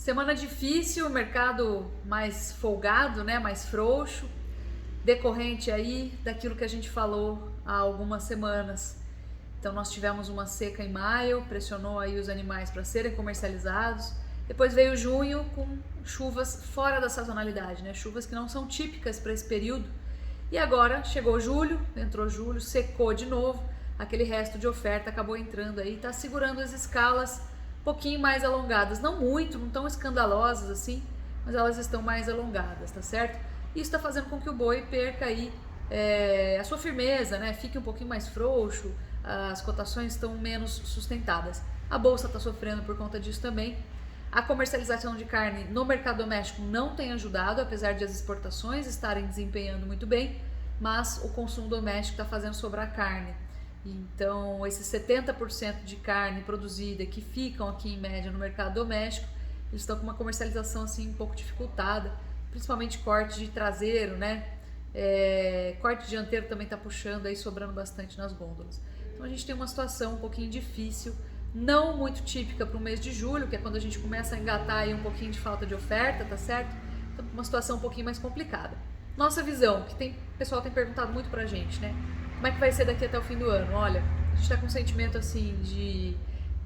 Semana difícil, mercado mais folgado, né? Mais frouxo, decorrente aí daquilo que a gente falou há algumas semanas. Então nós tivemos uma seca em maio, pressionou aí os animais para serem comercializados. Depois veio junho com chuvas fora da sazonalidade, né? Chuvas que não são típicas para esse período. E agora chegou julho, entrou julho, secou de novo, aquele resto de oferta acabou entrando aí, está segurando as escalas um pouquinho mais alongadas, não muito, não tão escandalosas assim, mas elas estão mais alongadas, tá certo? Isso está fazendo com que o boi perca aí a sua firmeza, né? Fique um pouquinho mais frouxo, as cotações estão menos sustentadas. A bolsa está sofrendo por conta disso também. A comercialização de carne no mercado doméstico não tem ajudado, apesar de as exportações estarem desempenhando muito bem, mas o consumo doméstico está fazendo sobrar carne. Então, esses 70% de carne produzida que ficam aqui em média no mercado doméstico, eles estão com uma comercialização assim um pouco dificultada, principalmente corte de traseiro, né? Corte dianteiro também está puxando aí, sobrando bastante nas gôndolas. Então a gente tem uma situação um pouquinho difícil, não muito típica para o mês de julho, que é quando a gente começa a engatar aí um pouquinho de falta de oferta, tá certo? Então uma situação um pouquinho mais complicada. Nossa visão, que o pessoal tem perguntado muito pra gente, né? Como é que vai ser daqui até o fim do ano? Olha, a gente tá com um sentimento assim de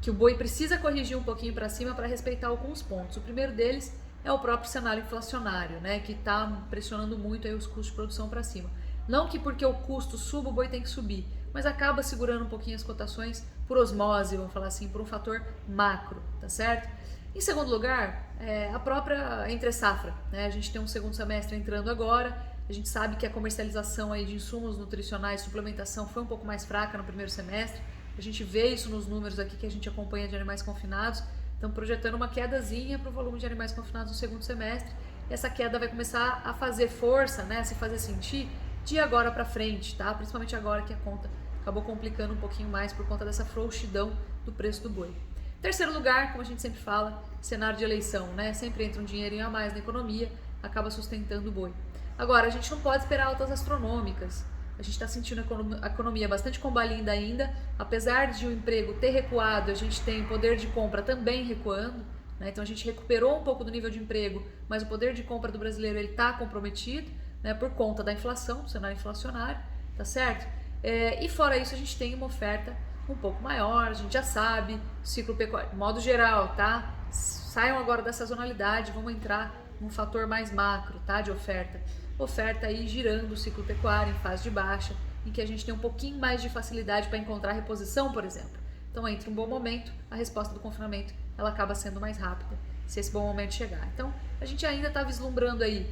que o boi precisa corrigir um pouquinho para cima para respeitar alguns pontos. O primeiro deles é o próprio cenário inflacionário, né, que está pressionando muito aí os custos de produção para cima. Não que porque o custo suba o boi tem que subir, mas acaba segurando um pouquinho as cotações por osmose, vamos falar assim, por um fator macro, tá certo? Em segundo lugar, a própria entre-safra, né? A gente tem um segundo semestre entrando agora, a gente sabe que a comercialização aí de insumos nutricionais, suplementação foi um pouco mais fraca no primeiro semestre, a gente vê isso nos números aqui que a gente acompanha de animais confinados, estão projetando uma quedazinha para o volume de animais confinados no segundo semestre, e essa queda vai começar a fazer força, né, a se fazer sentir de agora para frente, tá? Principalmente agora que a conta acabou complicando um pouquinho mais por conta dessa frouxidão do preço do boi. Terceiro lugar, como a gente sempre fala, cenário de eleição, né? Sempre entra um dinheirinho a mais na economia, acaba sustentando o boi. Agora, a gente não pode esperar altas astronômicas. A gente está sentindo a economia bastante combalinda ainda, apesar de o emprego ter recuado, a gente tem o poder de compra também recuando, né? Então a gente recuperou um pouco do nível de emprego, mas o poder de compra do brasileiro ele está comprometido, né? Por conta da inflação, do cenário inflacionário, tá certo? E fora isso a gente tem uma oferta um pouco maior, a gente já sabe, ciclo pecuário, modo geral, tá? Saiam agora da sazonalidade, vamos entrar num fator mais macro, tá? De oferta. Oferta aí girando o ciclo pecuário em fase de baixa, em que a gente tem um pouquinho mais de facilidade para encontrar reposição, por exemplo. Então, entre um bom momento, a resposta do confinamento ela acaba sendo mais rápida, se esse bom momento chegar. Então, a gente ainda está vislumbrando aí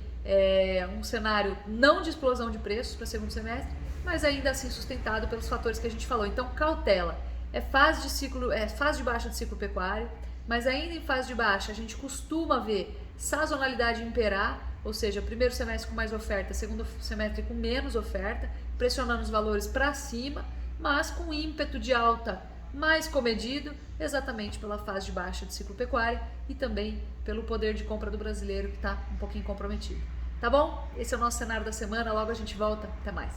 um cenário não de explosão de preços para o segundo semestre, mas ainda assim sustentado pelos fatores que a gente falou. Então, cautela. É fase de baixa de ciclo pecuário, mas ainda em fase de baixa a gente costuma ver sazonalidade imperar, ou seja, primeiro semestre com mais oferta, segundo semestre com menos oferta, pressionando os valores para cima, mas com ímpeto de alta mais comedido, exatamente pela fase de baixa de ciclo pecuário e também pelo poder de compra do brasileiro que está um pouquinho comprometido. Tá bom? Esse é o nosso cenário da semana, logo a gente volta. Até mais.